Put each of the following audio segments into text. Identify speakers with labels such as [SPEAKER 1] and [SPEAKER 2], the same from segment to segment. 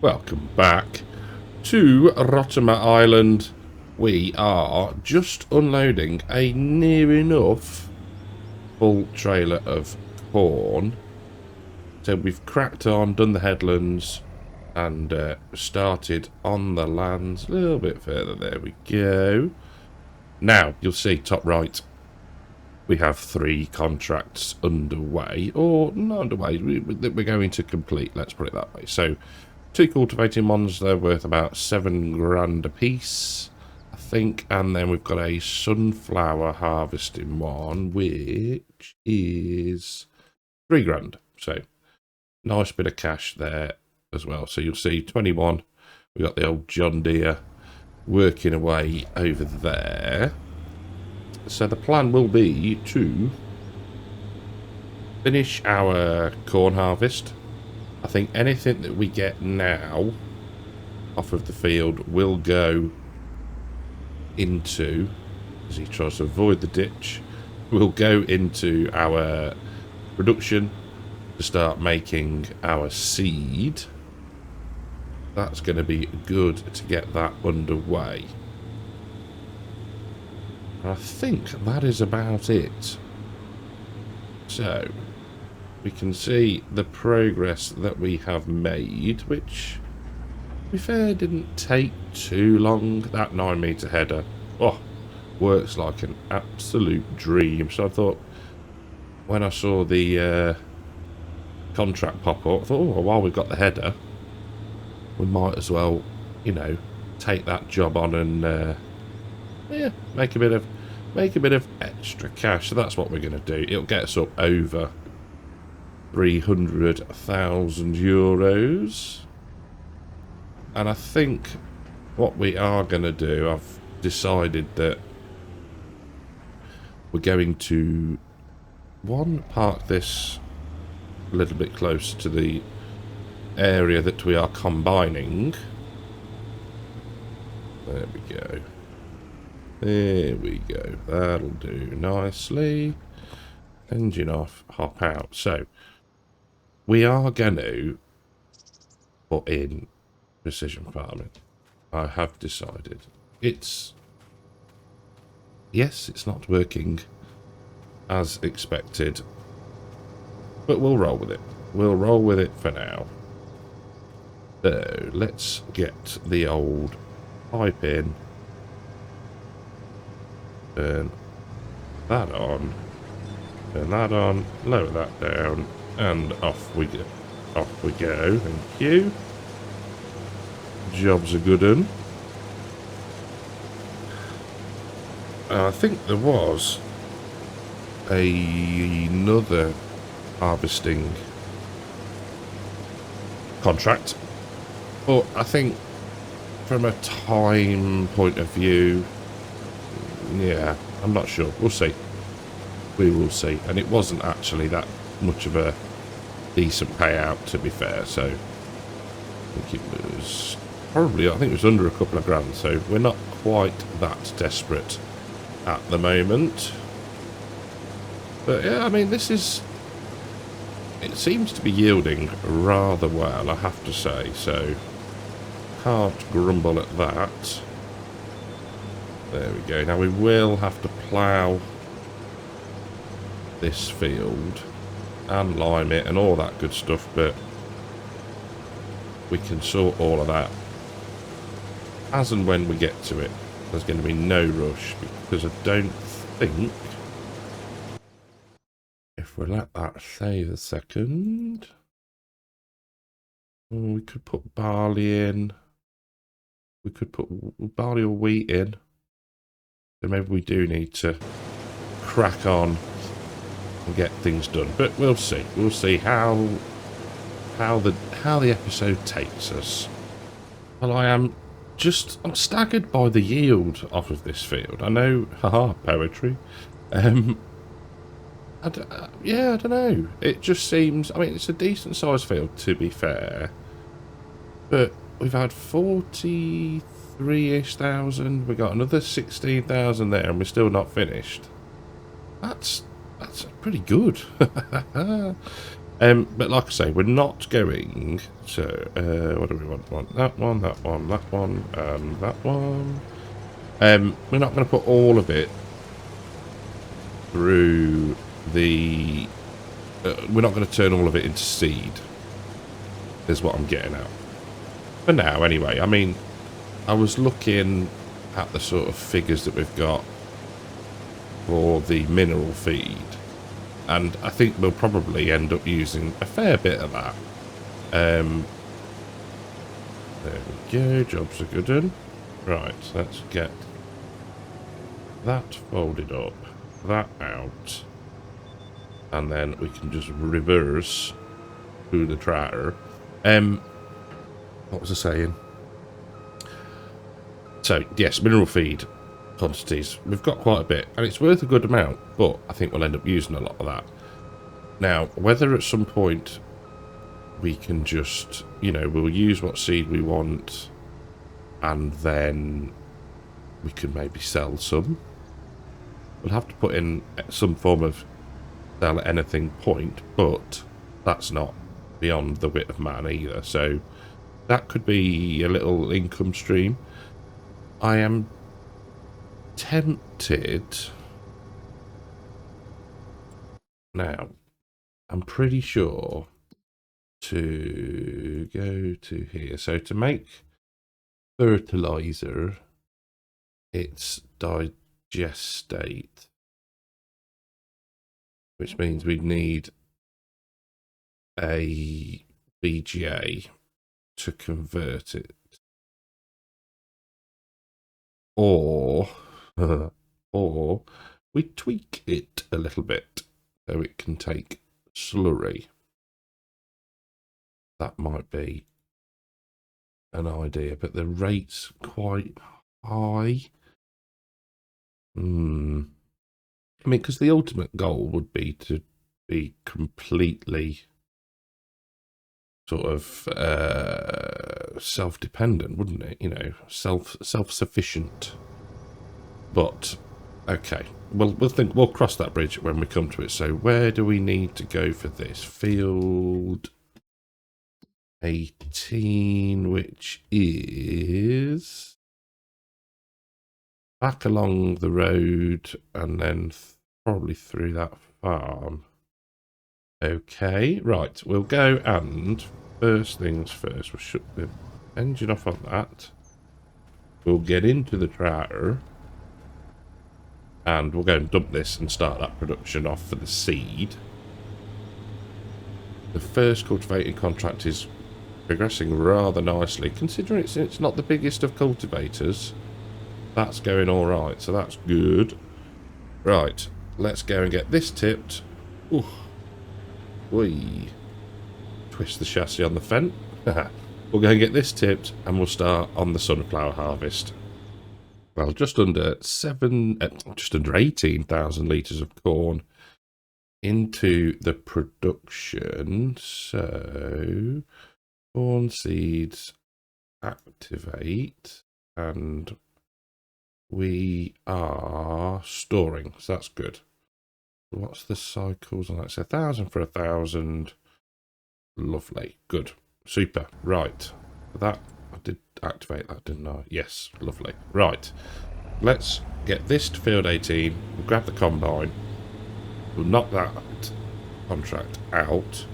[SPEAKER 1] Welcome back to Rottumer Island. We are just unloading a near enough full trailer of corn. So we've cracked on, done the headlands, and started on the lands a little bit further. There we go. Now, you'll see top right, we have 3 contracts underway, or not underway, that we're going to complete, let's put it that way. So 2 cultivating ones, they're worth about 7 grand a piece, I think, and then we've got a sunflower harvesting one, which is 3 grand. So nice bit of cash there as well. So you'll see 21, we've got the old John Deere working away over there. So the plan will be to finish our corn harvest. I think anything that we get now off of the field will go into, as he tries to avoid the ditch, will go into our production to start making our seed. That's going to be good to get that underway. I think that is about it. So we can see the progress that we have made, which, to be fair, didn't take too long. That 9-metre header, works like an absolute dream. So I thought, when I saw the contract pop up, I thought, while we've got the header, we might as well, take that job on and make a bit of extra cash. So that's what we're going to do. It'll get us up over 300,000 euros. And I think what we are going to do, I've decided that we're going to, park this a little bit closer to the area that we are combining. There we go. There we go. That'll do nicely. Engine off, hop out. So we are going to put in precision farming. I have decided. It's not working as expected, but we'll roll with it. We'll roll with it for now. So let's get the old pipe in. Turn that on. Turn that on. Lower that down. And off we go. Off we go. Thank you. Job's a good one. I think there was another harvesting contract, but I think from a time point of view, yeah, I'm not sure. We'll see. We will see. And it wasn't actually that much of a decent payout, to be fair. So I think it was under a couple of grand. So we're not quite that desperate at the moment. But yeah, I mean, it seems to be yielding rather well, I have to say. So can't grumble at that. There we go. Now we will have to plough this field and lime it and all that good stuff, but we can sort all of that as and when we get to it. There's going to be no rush, because I don't think, if we let that save a second, we could put barley in. We could put barley or wheat in. So maybe we do need to crack on and get things done. But we'll see. We'll see how the episode takes us. Well, I'm staggered by the yield off of this field. I know, poetry. I don't know. It just seems, I mean, it's a decent sized field, to be fair. But we've had 43-ish thousand. We got another 16,000 there, and we're still not finished. That's pretty good. But like I say, we're not going to, what do we want? That one, that one, that one, and that one. We're not going to put all of it through the, we're not going to turn all of it into seed, is what I'm getting at. For now, anyway. I mean, I was looking at the sort of figures that we've got for the mineral feed, and I think we'll probably end up using a fair bit of that. There we go, job's a good one. Right, let's get that folded up, that out, and then we can just reverse through the tractor. What was I saying? So, yes, mineral feed quantities. We've got quite a bit, and it's worth a good amount, but I think we'll end up using a lot of that. Now, whether at some point we can just, you know, we'll use what seed we want, and then we can maybe sell some. We'll have to put in some form of sell at anything point, but that's not beyond the wit of man either, so that could be a little income stream. I am tempted. Now, I'm pretty sure to go to here. So to make fertilizer, it's digestate, which means we need a BGA to convert it. Or we tweak it a little bit so it can take slurry. That might be an idea, but the rate's quite high. I mean, because the ultimate goal would be to be completely sort of self-dependent, wouldn't it? You know, self-sufficient. But okay, we'll cross that bridge when we come to it. So where do we need to go for this? Field 18, which is back along the road and then probably through that farm. Okay, right, we'll go, and first things first, we'll shut the engine off on that. We'll get into the tractor and we'll go and dump this and start that production off for the seed. The first cultivating contract is progressing rather nicely, considering it's not the biggest of cultivators. That's going all right, so that's good. Right, let's go and get this tipped. Ooh. We twist the chassis on the fence. We'll go and get this tipped, and we'll start on the sunflower harvest. Well, just under 18,000 litres of corn into the production. So corn seeds activate, and we are storing, so that's good. What's the cycles on that? It's 1,000 for 1,000. Lovely. Good. Super. Right. That, I did activate that, didn't I? Yes. Lovely. Right. Let's get this to field 18. We'll grab the combine. We'll knock that contract out.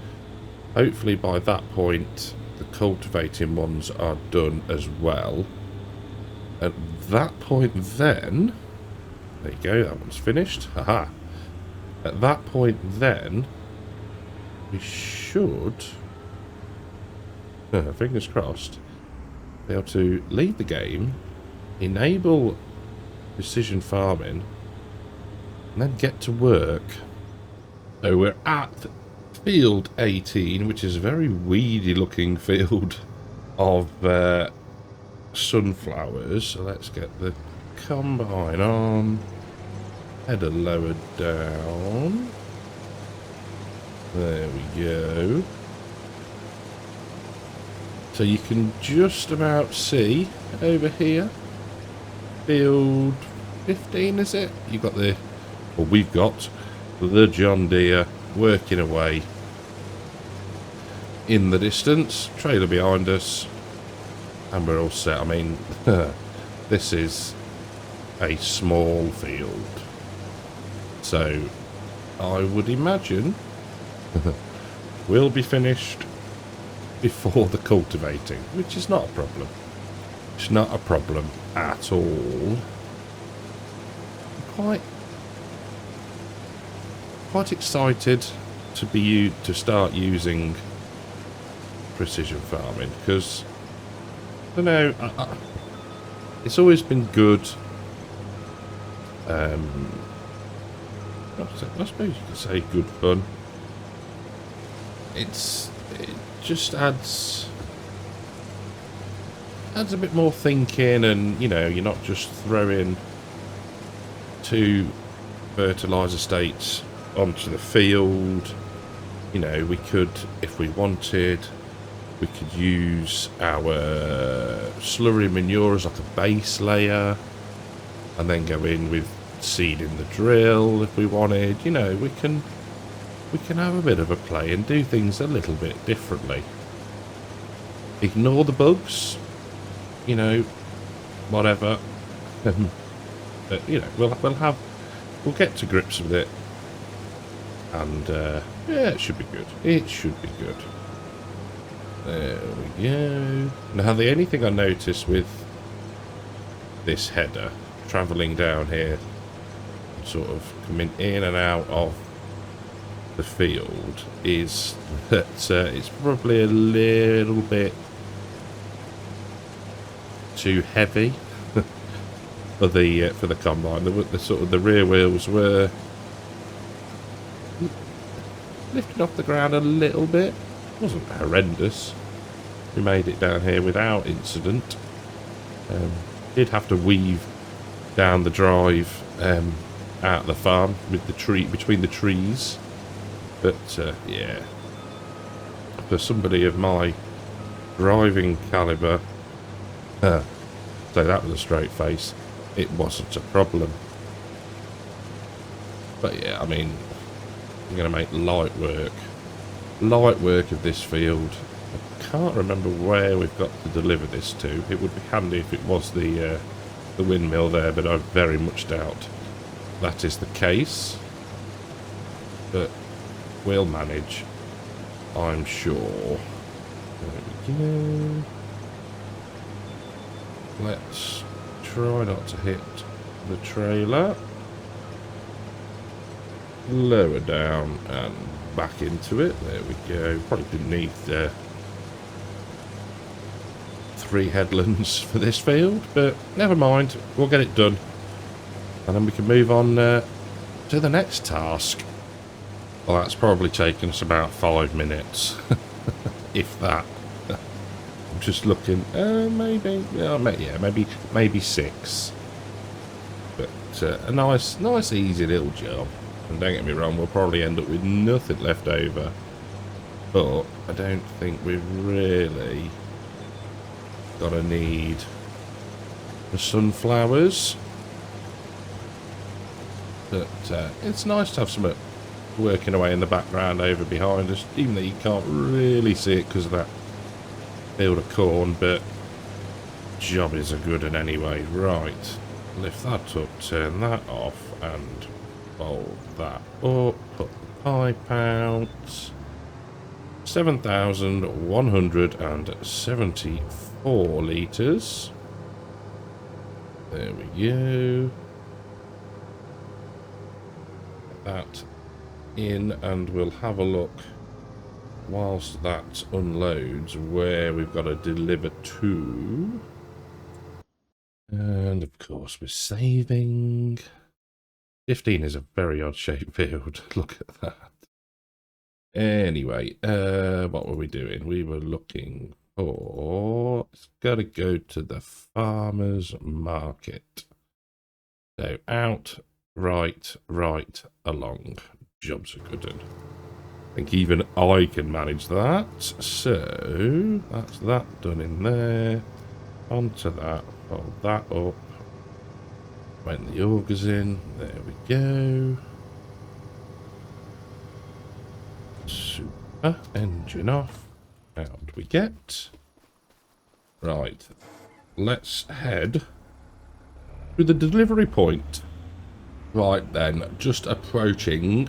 [SPEAKER 1] Hopefully by that point, the cultivating ones are done as well. At that point then, there you go, that one's finished. Haha. At that point then, we should, fingers crossed, be able to leave the game, enable precision farming, and then get to work. So we're at field 18, which is a very weedy looking field of sunflowers. So let's get the combine on. Header lowered down. There we go. So you can just about see over here. Field 15, is it? You've got the, well, we've got the John Deere working away in the distance, trailer behind us, and we're all set. I mean, this is a small field, so I would imagine we'll be finished before the cultivating, which is not a problem. It's not a problem at all. I'm quite excited to start using precision farming, because I don't know, it's always been good. I suppose you could say good fun. It just adds a bit more thinking, and you know, you're not just throwing 2 fertilizer states onto the field. You know, we could, if we wanted, we could use our slurry manure as like a base layer, and then go in with seed in the drill if we wanted. You know, we can have a bit of a play and do things a little bit differently. Ignore the bugs, you know, whatever. But, you know, we'll get to grips with it, and yeah, it should be good. It should be good. There we go. Now, the only thing I noticed with this header travelling down here, sort of coming in and out of the field, is that it's probably a little bit too heavy for the combine. The sort of the rear wheels were lifting off the ground a little bit. It wasn't horrendous. We made it down here without incident. Did have to weave down the drive out of the farm with the tree between the trees, but yeah, for somebody of my driving caliber, so that was a straight face. It wasn't a problem. But yeah, I mean, I'm going to make light work of this field. I can't remember where we've got to deliver this to. It would be handy if it was the windmill there, but I very much doubt that is the case. But we'll manage, I'm sure. There we go. Let's try not to hit the trailer. Lower down and back into it. There we go. Probably didn't need 3 headlands for this field, but never mind. We'll get it done, and then we can move on to the next task. Well, that's probably taken us about 5 minutes, if that. I'm just looking. Maybe. Yeah, maybe 6. But a nice, easy little job. And don't get me wrong, we'll probably end up with nothing left over. But I don't think we've really got a need for sunflowers. But it's nice to have some working away in the background over behind us, even though you can't really see it because of that field of corn, but job is a good one anyway. Right, lift that up, turn that off, and fold that up, put the pipe out. 7,174 litres. There we go. Put that in, and we'll have a look whilst that unloads where we've got to deliver to. And of course we're saving. 15 is a very odd shaped field. Look at that. Anyway, what were we doing? We were looking for... It's got to go to the farmer's market. So out, right, along. Job's a good one. I think even I can manage that. So that's that done in there. Onto that. Fold that up. When the auger's in. There we go. Super. Engine off. Out we get. Right. Let's head to the delivery point. Right then, just approaching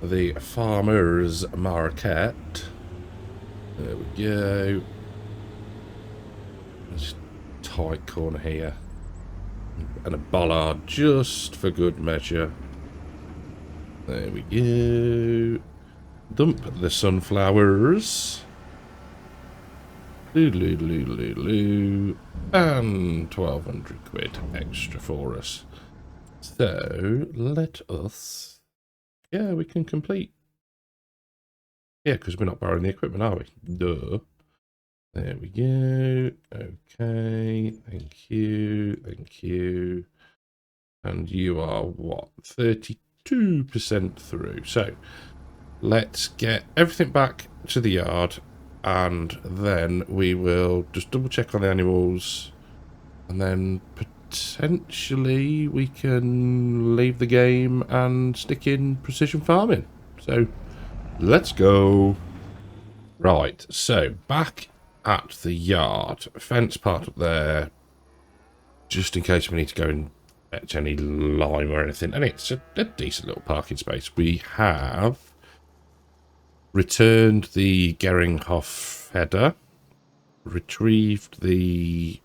[SPEAKER 1] the farmer's market. There we go. Just tight corner here. And a bollard just for good measure. There we go. Dump the sunflowers. Loo. And 1,200 quid extra for us. So, let us... Yeah, we can complete. Yeah, because we're not borrowing the equipment, are we? Duh. There we go. Okay. Thank you. And you are, what? 32% through. So, let's get everything back to the yard. And then we will just double check on the animals. And then potentially we can leave the game and stick in precision farming. So, let's go. Right, so back at the yard. Fence part up there. Just in case we need to go and fetch any lime or anything. And it's a decent little parking space. We have returned the Geringhoff header. Retrieved the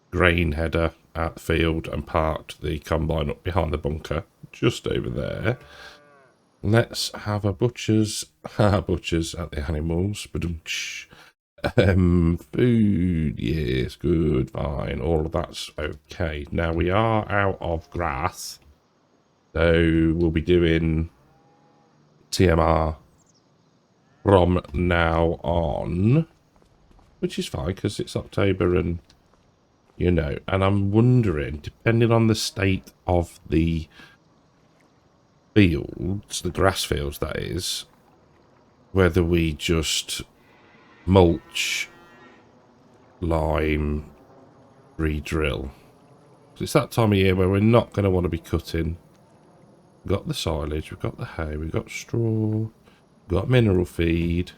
[SPEAKER 1] grain header at the field and parked the combine up behind the bunker. Just over there. Let's have a butcher's at the animals. Food, yes, good, fine. All of that's okay. Now we are out of grass, so we'll be doing TMR from now on, which is fine because it's October and you know. And I'm wondering, depending on the state of the fields, the grass fields that is, whether we just mulch, lime, re-drill. It's that time of year where we're not going to want to be cutting. We've got the silage, we've got the hay, we've got straw, we've got mineral feed.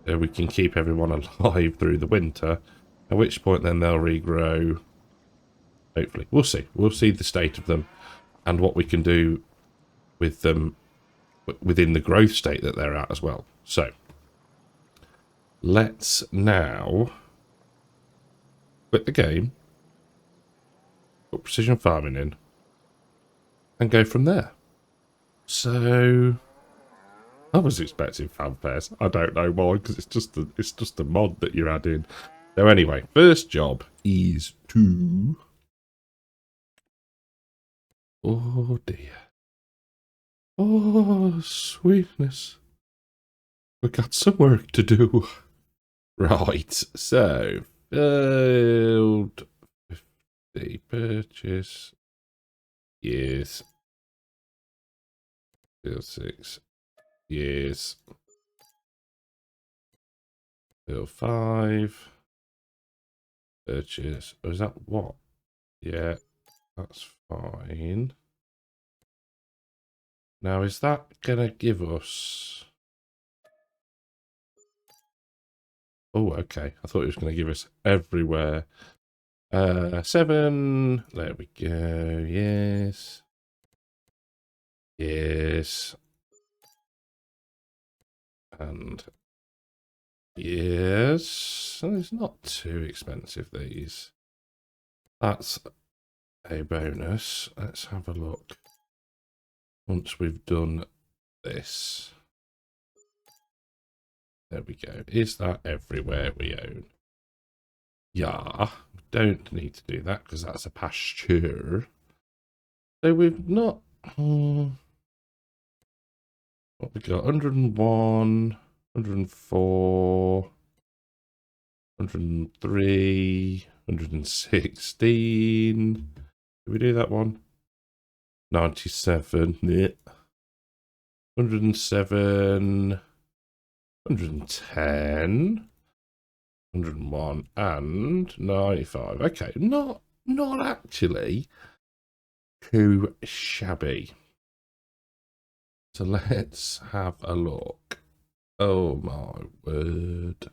[SPEAKER 1] So we can keep everyone alive through the winter, at which point then they'll regrow. Hopefully. We'll see. We'll see the state of them and what we can do with them within the growth state that they're at as well. So, let's now quit the game, put precision farming in, and go from there. So, I was expecting fanfares. I don't know why, because it's just a mod that you're adding. So anyway, first job is to... Oh dear. Oh, sweetness. We've got some work to do. Right, so, build 50, purchase, yes, build 6, yes, build 5, purchase, oh, is that what? Yeah, that's fine. Now, is that gonna give us... Oh, okay. I thought it was going to give us everywhere. 7. There we go. Yes. Yes. And yes. It's not too expensive, these. That's a bonus. Let's have a look. Once we've done this. There we go. Is that everywhere we own? Yeah. We don't need to do that because that's a pasture. So we've not... what we got? 101, 104, 103, 116. Did we do that one? 97. Yeah. 107. 110, 101, and 95. Okay, not actually too shabby. So let's have a look. Oh my word.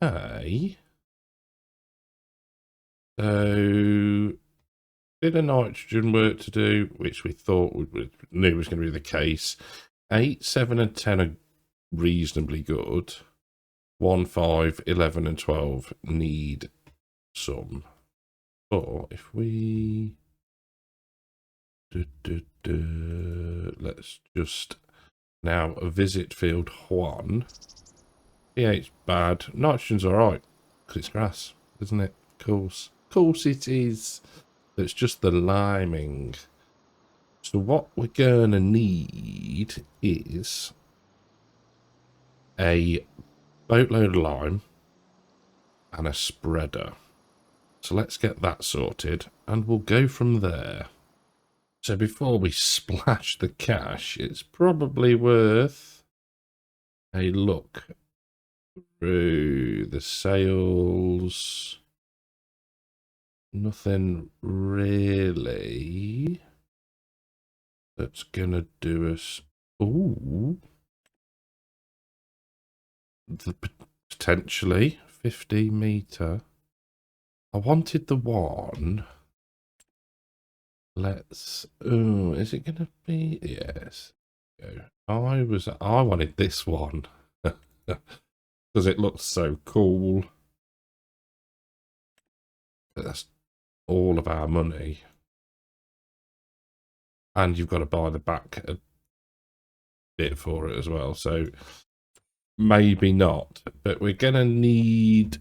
[SPEAKER 1] Okay. So, bit of nitrogen work to do, which we thought we knew was going to be the case. 8, 7, and 10 are reasonably good. 1, 5, 11, and 12 need some. But if we... let's just now visit field 1. pH bad. Nitrogen's alright, because it's grass, isn't it? Of course it is. It's just the liming. So what we're going to need is a boatload of lime and a spreader. So let's get that sorted and we'll go from there. So before we splash the cash, it's probably worth a look through the sales. Nothing really that's gonna do us. Ooh, potentially 15 meter. I wanted the one. Let's. Oh, is it gonna be? Yes. I wanted this one because it looks so cool. That's all of our money. And you've got to buy the back a bit for it as well. So maybe not. But we're going to need...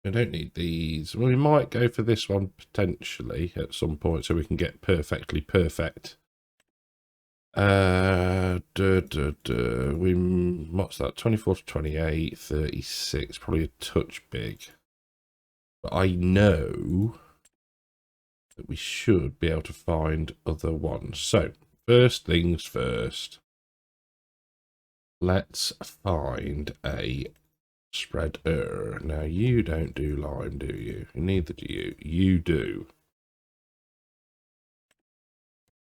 [SPEAKER 1] We don't need these. We might go for this one potentially at some point so we can get perfectly perfect. What's that? 24 to 28, 36. Probably a touch big. But I know that we should be able to find other ones. So, first things first. Let's find a spreader. Now, you don't do lime, do you? Neither do you. You do.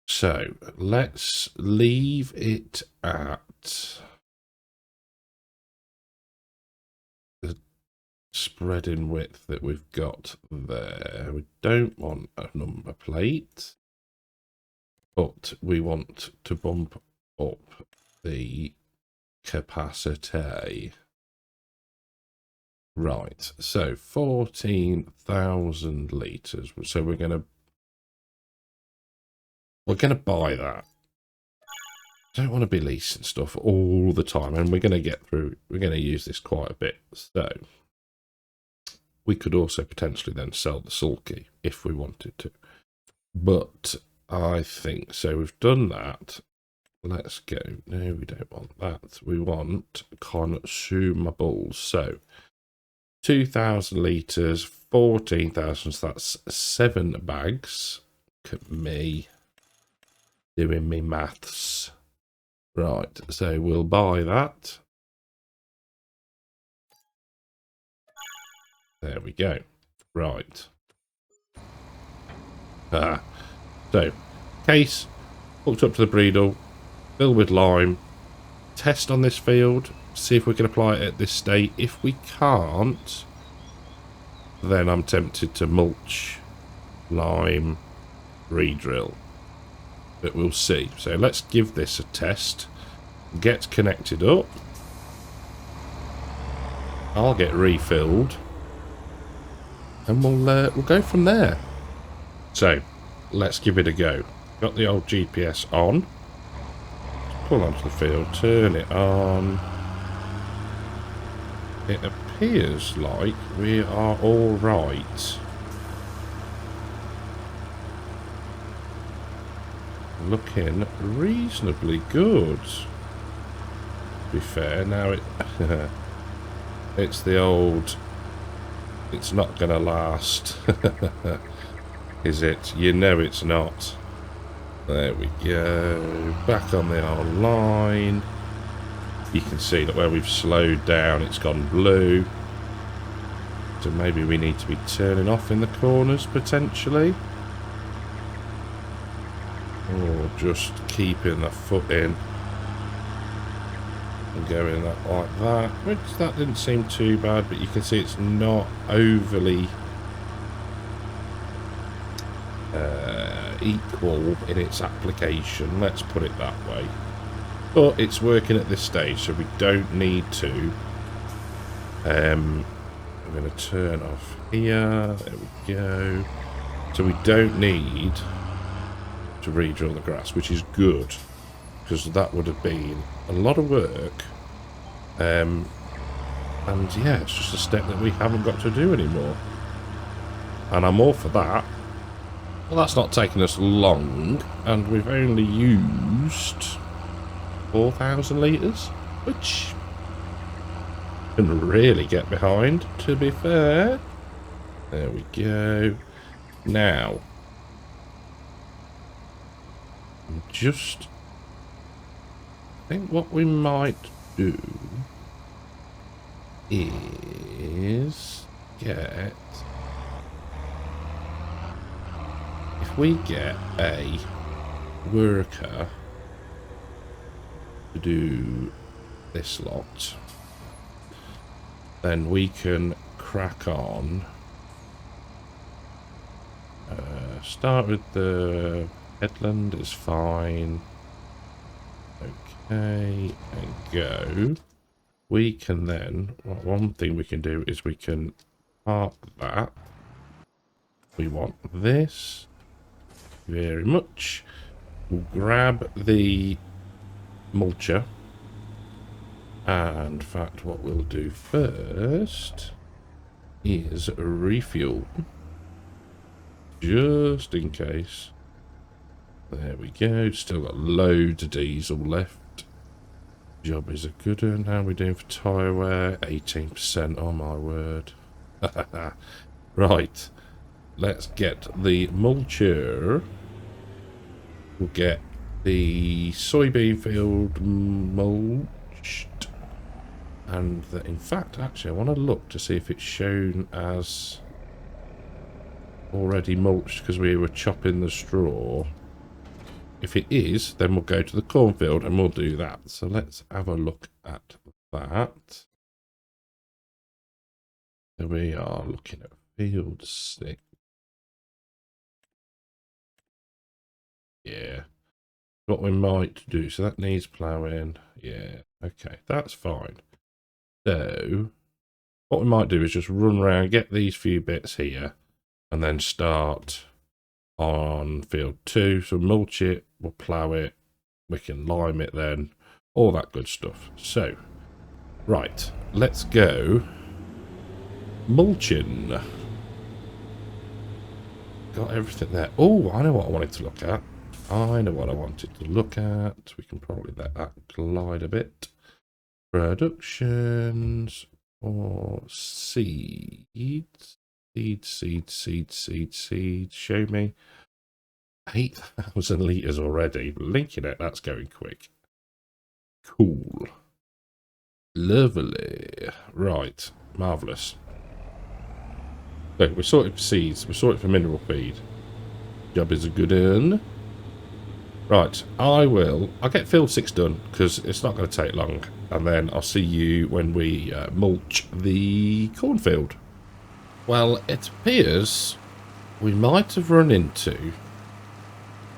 [SPEAKER 1] So, let's leave it at the spreading width that we've got there. We don't want a number plate, but we want to bump up the capacity. Right, so 14,000 litres. So we're gonna buy that. Don't want to be leasing stuff all the time, and we're gonna use this quite a bit. So we could also potentially then sell the sulky if we wanted to. But I think so. We've done that. Let's go. No, we don't want that. We want consumables. So 2,000 litres, 14,000. So that's 7 bags. Look at me doing me maths. Right. So we'll buy that. There we go. Right. So, case, hooked up to the breedle, fill with lime, test on this field, see if we can apply it at this state. If we can't, then I'm tempted to mulch, lime, re-drill. But we'll see. So let's give this a test. Get connected up. I'll get refilled. And we'll go from there. So, let's give it a go. Got the old GPS on. Pull onto the field, turn it on. It appears like we are all right. Looking reasonably good. To be fair, now it's the old... It's not going to last, is it? You know it's not. There we go. Back on the old line. You can see that where we've slowed down, it's gone blue. So maybe we need to be turning off in the corners, potentially. Or just keeping the foot in. And go in that like that, which that didn't seem too bad, but you can see it's not overly equal in its application, let's put it that way. But it's working at this stage, so we don't need to. I'm going to turn off here. There we go. So we don't need to re-drill the grass, which is good, because that would have been a lot of work. And yeah, it's just a step that we haven't got to do anymore. And I'm all for that. Well, that's not taken us long, and we've only used 4,000 litres, which can really get behind, to be fair. There we go. Now, I think what we might do is get... If we get a worker to do this lot, then we can crack on. Start with the headland is fine. Okay, and go. We can then, well, one thing we can do is we can park that. We want this. Very much. We'll grab the mulcher. And in fact, what we'll do first is refuel. Just in case. There we go. Still got loads of diesel left. Job is a good one. How are we doing for tyre wear? 18%. Oh my word. Right. Let's get the mulcher. We'll get the soybean field mulched. And in fact, actually, I want to look to see if it's shown as already mulched because we were chopping the straw. If it is, then we'll go to the cornfield and we'll do that. So let's have a look at that. So we are looking at field 6. Yeah. What we might do, so that needs ploughing. Yeah, okay, that's fine. So, what we might do is just run around, get these few bits here, and then start on field 2. So mulch it, we'll plough it, we can lime it then, all that good stuff. So, right, let's go mulching. Got everything there. Oh, I know what I wanted to look at. I know what I wanted to look at. We can probably let that glide a bit. Productions or seeds. Seeds. Show me. 8,000 litres already. Linking it, that's going quick. Cool. Lovely. Right. Marvellous. So, we're sorted for seeds. We're sorted for mineral feed. Job is a good one. Right, I'll get field 6 done, because it's not going to take long, and then I'll see you when we mulch the cornfield. Well, it appears we might have run into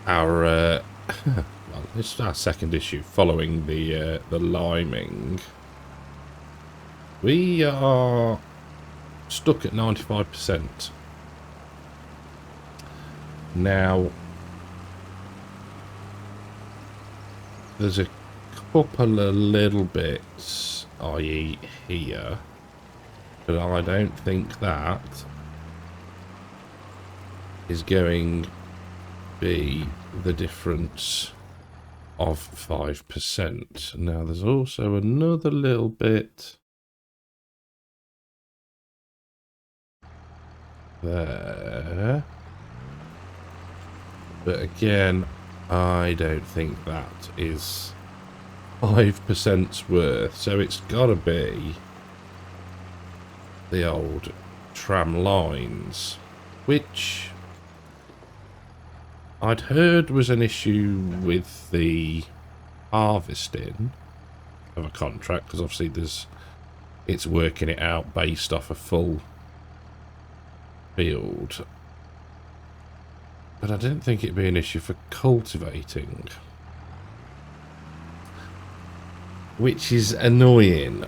[SPEAKER 1] our, well, this is our second issue following the liming. We are stuck at 95%. Now, there's a couple of little bits, i.e. here, but I don't think that is going to be the difference of 5%. Now, there's also another little bit there, but again, I don't think that is 5%'s worth, so it's got to be the old tram lines, which I'd heard was an issue with the harvesting, of a contract, because obviously it's working it out based off a full field. But I didn't think it'd be an issue for cultivating, which is annoying.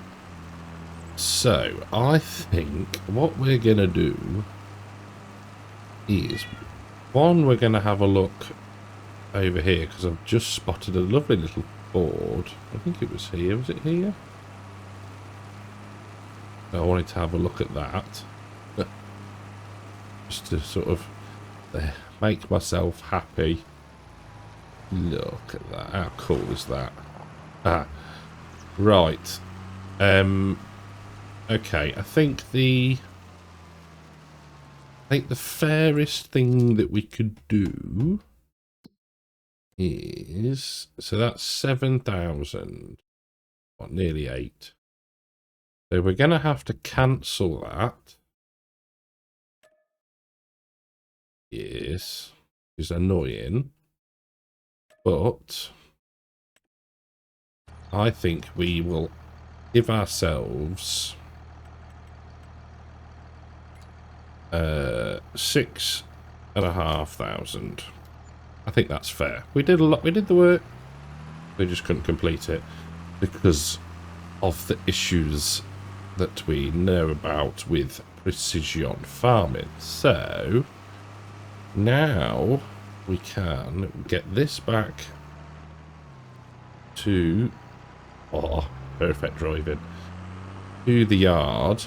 [SPEAKER 1] So I think what we're gonna do is, one, we're gonna have a look over here, because I've just spotted a lovely little board. I think it was here. Was it here? I wanted to have a look at that, just to sort of make myself happy. Look at that. How cool is that? Ah, right. Okay, I think the fairest thing that we could do is, so that's 7,000, what, nearly 8. So we're going to have to cancel that. Yes, which is annoying, but I think we will give ourselves 6,500. I think that's fair. We did a lot. We did the work. We just couldn't complete it because of the issues that we know about with precision farming. So now we can get this back to, oh, perfect driving, to the yard.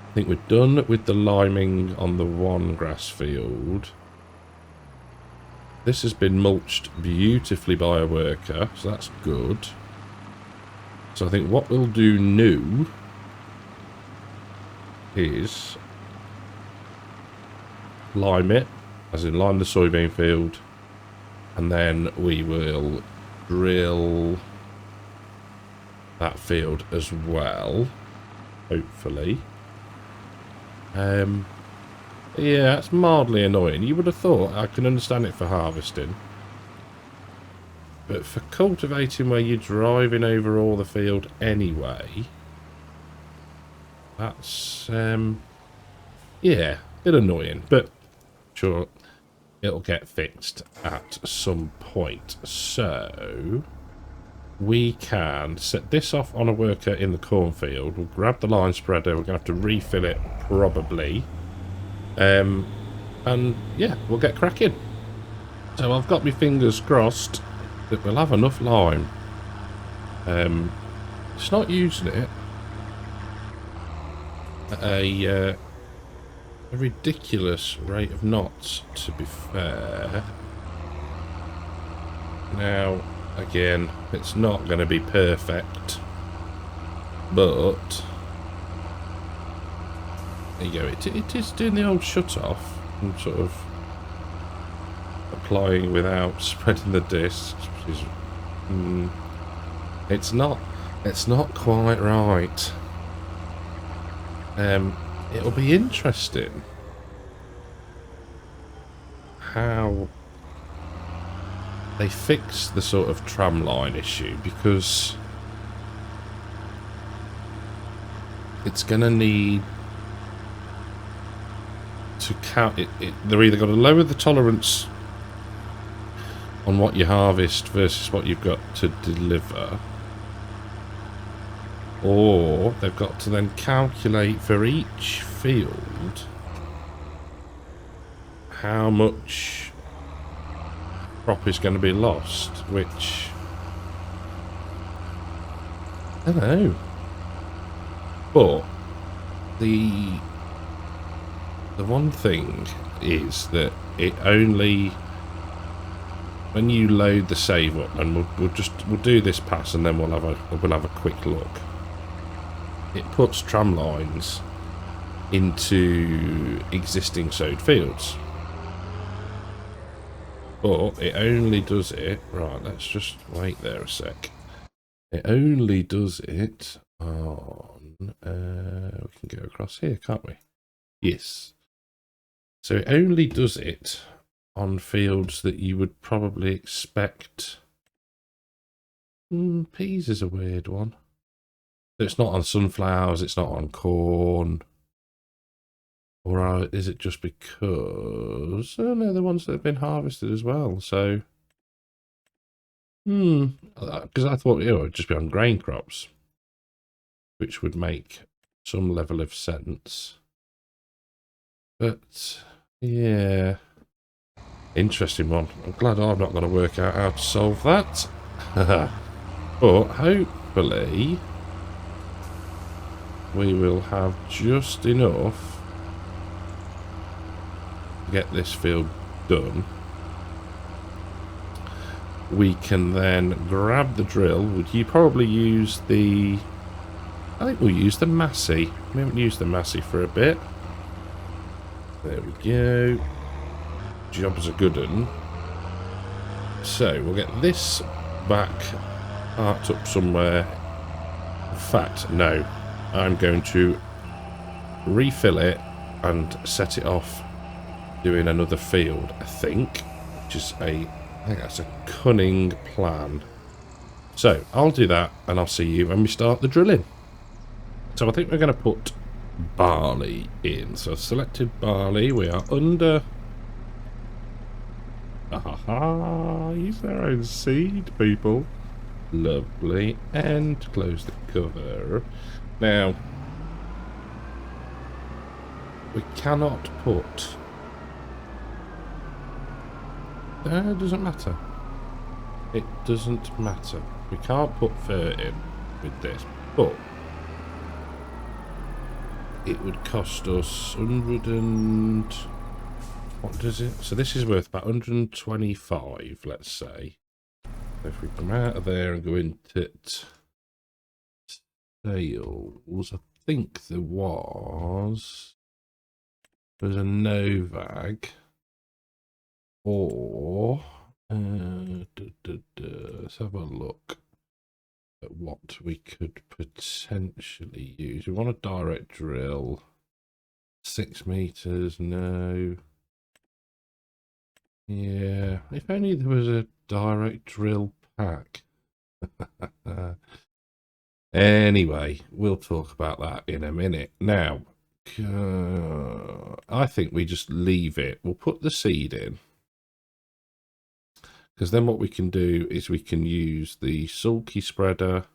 [SPEAKER 1] I think we're done with the liming on the one grass field. This has been mulched beautifully by a worker, so that's good. So I think what we'll do new is lime it, as in lime the soybean field, and then we will drill that field as well, hopefully. Yeah, it's mildly annoying. You would have thought I can understand it for harvesting, but for cultivating where you're driving over all the field anyway, that's yeah, a bit annoying, but sure, it'll get fixed at some point. So we can set this off on a worker in the cornfield. We'll grab the line spreader. We're going to have to refill it probably. And yeah, we'll get cracking. So I've got my fingers crossed that we'll have enough lime. It's not using it at a ridiculous rate of knots, to be fair. Now, again, it's not going to be perfect, but there you go. It is doing the old shut off and sort of applying without spreading the discs, which is it's not quite right. It'll be interesting how they fix the sort of tram line issue, because it's going to need to count it. They're either going to lower the tolerance on what you harvest versus what you've got to deliver, or they've got to then calculate for each field how much crop is going to be lost, which I don't know. But the one thing is that it only, when you load the save up, and we'll do this pass and then we'll have a quick look. It puts tram lines into existing sowed fields, but it only does it, right, let's just wait there a sec. It only does it on we can go across here, can't we? Yes. So it only does it on fields that you would probably expect Peas is a weird one. It's not on sunflowers, it's not on corn. Or is it just because... Oh no, the ones that have been harvested as well, so... Because I thought, it would just be on grain crops. Which would make some level of sense. But, yeah... Interesting one. I'm glad I'm not going to work out how to solve that. But hopefully... we will have just enough to get this field done. We can then grab the drill. Would you probably use the... I think we'll use the Massey. We haven't used the Massey for a bit. There we go. Job's a good one. So we'll get this back parked up somewhere. In fact, no. I'm going to refill it and set it off doing another field, I think. Which is I think that's a cunning plan. So I'll do that and I'll see you when we start the drilling. So I think we're going to put barley in. So I've selected barley. We are under... Aha! Use their own seed, people. Lovely. And close the cover. Now, we cannot put... it doesn't matter. It doesn't matter. We can't put fur in with this, but it would cost us 100 and... What does it? So this is worth about 125, let's say. If we come out of there and go into sales, I think there was... There's a Novag. Or... let's have a look at what we could potentially use. We want a direct drill. 6 meters, no. Yeah, if only there was a direct drill pack. Anyway, we'll talk about that in a minute. Now, I think we just leave it. We'll put the seed in. Because then what we can do is we can use the sulky spreader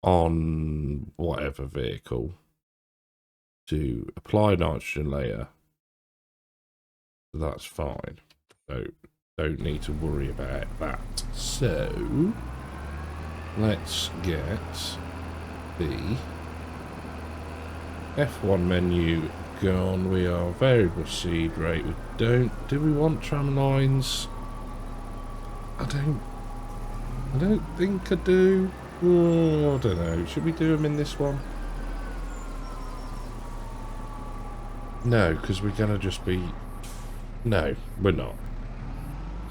[SPEAKER 1] on whatever vehicle to apply nitrogen layer. That's fine. So don't need to worry about that. So let's get the F1 menu gone. We are variable seed rate. We don't... Do we want tram lines? I don't think I do. Oh, I don't know. Should we do them in this one? No, because we're going to just be... No, we're not.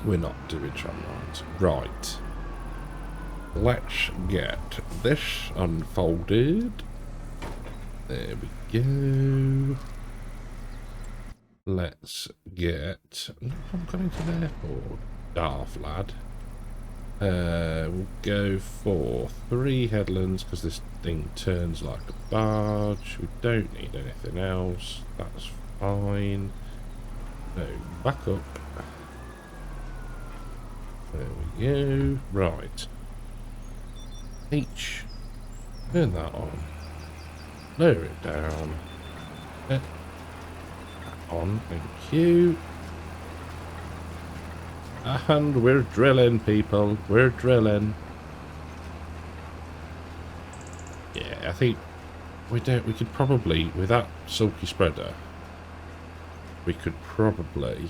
[SPEAKER 1] We're not doing tram lines. Right. Let's get this unfolded. There we go. Let's get... I'm going to the airport. Daft lad. We'll go for 3 headlands because this thing turns like a barge. We don't need anything else. That's fine. So back up. There we go. Right. H. Turn that on. Lower it down. That on. Thank you. And we're drilling, people. We're drilling. Yeah, I think we could probably, with that sulky spreader, we could probably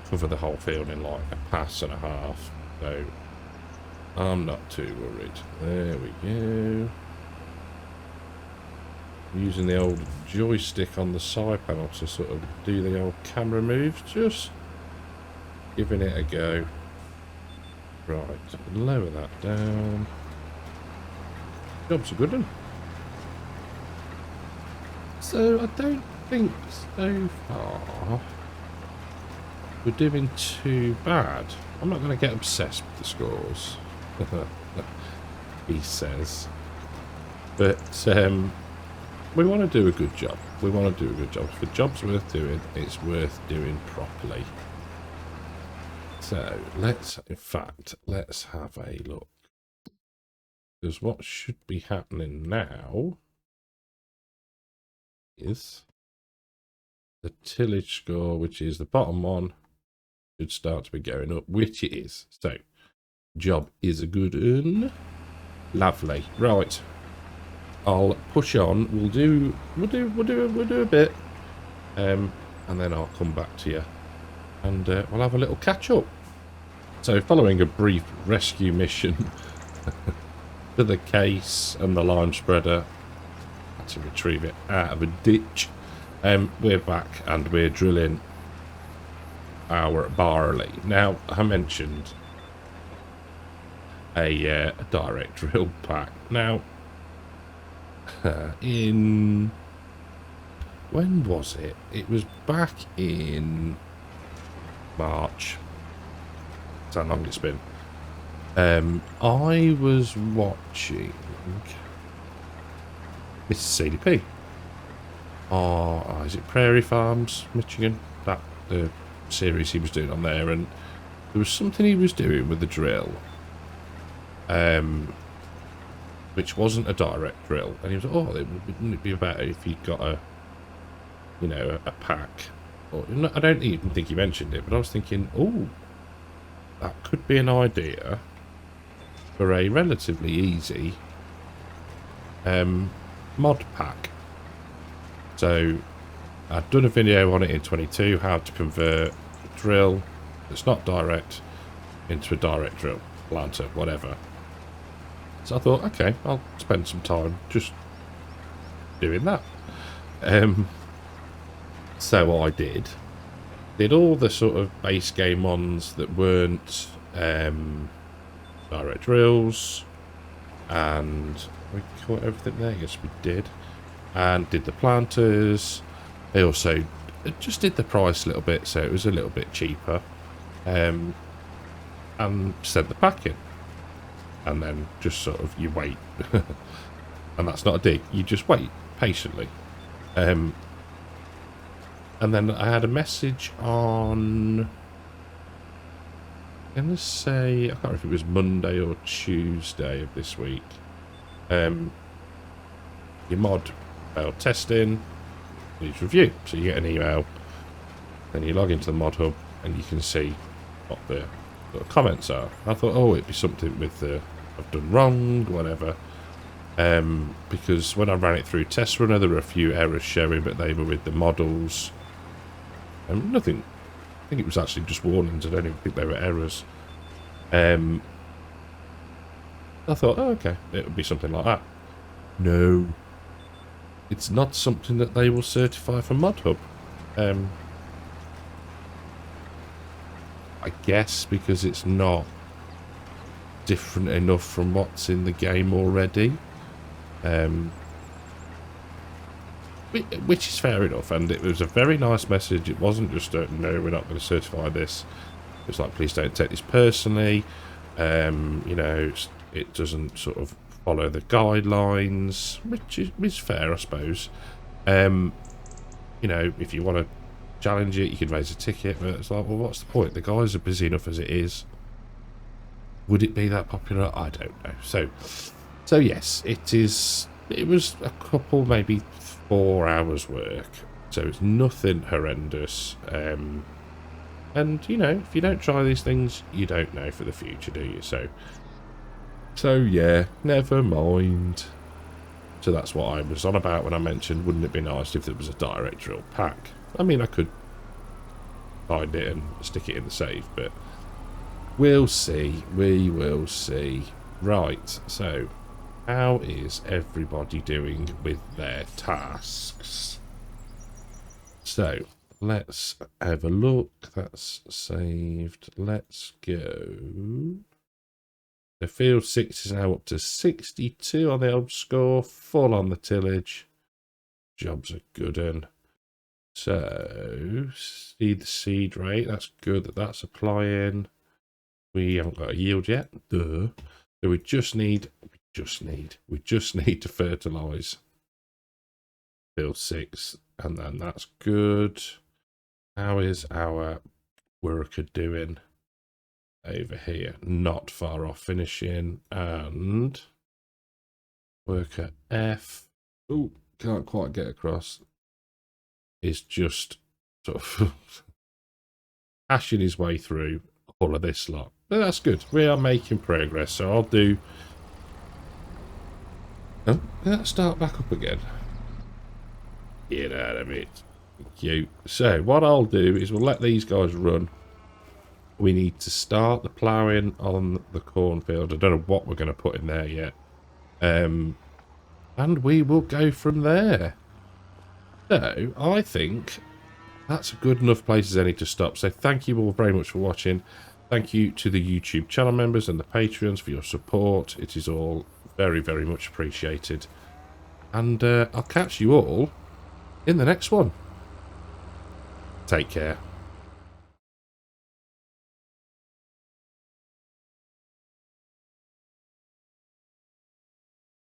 [SPEAKER 1] cover the whole field in like a pass and a half. So I'm not too worried. There we go. Using the old joystick on the side panel to sort of do the old camera moves, just giving it a go. Right, lower that down. Job's a good one. So I don't think so far we're doing too bad. I'm not going to get obsessed with the scores, he says. But we want to do a good job. We want to do a good job. If the job's worth doing, it's worth doing properly. So let's have a look. Because what should be happening now is the tillage score, which is the bottom one, should start to be going up, which it is. So job is a good one. Lovely. Right. I'll push on. We'll do a bit. And then I'll come back to you. And we'll have a little catch up. So following a brief rescue mission to the case and the lime spreader, had to retrieve it out of a ditch. We're back and we're drilling our barley. Now, I mentioned a direct drill pack. Now, when was it? It was back in March. That's how long it's been. I was watching Mrs. CDP. Is it Prairie Farms, Michigan? That the series he was doing on there, and there was something he was doing with the drill, which wasn't a direct drill, and he was like, "Oh, wouldn't it be better if he got a pack?" Or I don't even think he mentioned it, but I was thinking, oh, that could be an idea for a relatively easy mod pack. So I'd done a video on it in 22, how to convert a drill that's not direct into a direct drill, planter, whatever. So I thought, okay, I'll spend some time just doing that. So I did all the sort of base game ones that weren't direct drills, and we caught everything there. Yes, we did. And did the planters. I also just did the price a little bit, so it was a little bit cheaper. And sent the pack in. And then just sort of, you wait. And that's not a dig. You just wait patiently. And then I had a message on, I'm going to say, I can't remember if it was Monday or Tuesday of this week. Your mod failed testing, needs review. So you get an email, then you log into the mod hub, and you can see what the comments are. I thought, oh, it'd be something with the I've done wrong, whatever. Because when I ran it through test runner, there were a few errors showing, but they were with the models. Nothing. I think it was actually just warnings. I don't even think they were errors. I thought, oh, okay, it would be something like that. No, it's not something that they will certify for ModHub. I guess because it's not different enough from what's in the game already. Which is fair enough, and it was a very nice message. It wasn't just a, no, we're not going to certify this. It's like, please don't take this personally. You know, it doesn't sort of follow the guidelines, which is fair, I suppose. You know, if you want to challenge it, you can raise a ticket, but it's like, well, what's the point? The guys are busy enough as it is. Would it be that popular? I don't know. So yes, it is. It was a couple, maybe 4 hours work, so it's nothing horrendous. And you know, if you don't try these things, you don't know for the future, do you? So yeah, never mind. So that's what I was on about when I mentioned, wouldn't it be nice if there was a direct drill pack? I mean, I could find it and stick it in the save, but we'll see. We will see. Right, so how is everybody doing with their tasks? So let's have a look. That's saved. Let's go. The field 6 is now up to 62 on the old score. Full on the tillage. Job's a good one. So, see the seed rate. That's good that that's applying. We haven't got a yield yet. Duh. So we just need to fertilise. Build 6, and then that's good. How is our worker doing over here? Not far off finishing. And worker F, oh, can't quite get across, is just sort of hashing his way through all of this lot. But that's good. We are making progress. So I'll do... Oh, let's start back up again. Get out of it. Thank you. So what I'll do is we'll let these guys run. We need to start the ploughing on the cornfield. I don't know what we're going to put in there yet. And we will go from there. So I think that's a good enough place as any to stop. So thank you all very much for watching. Thank you to the YouTube channel members and the Patreons for your support. It is all very, very much appreciated. And I'll catch you all in the next one. Take care.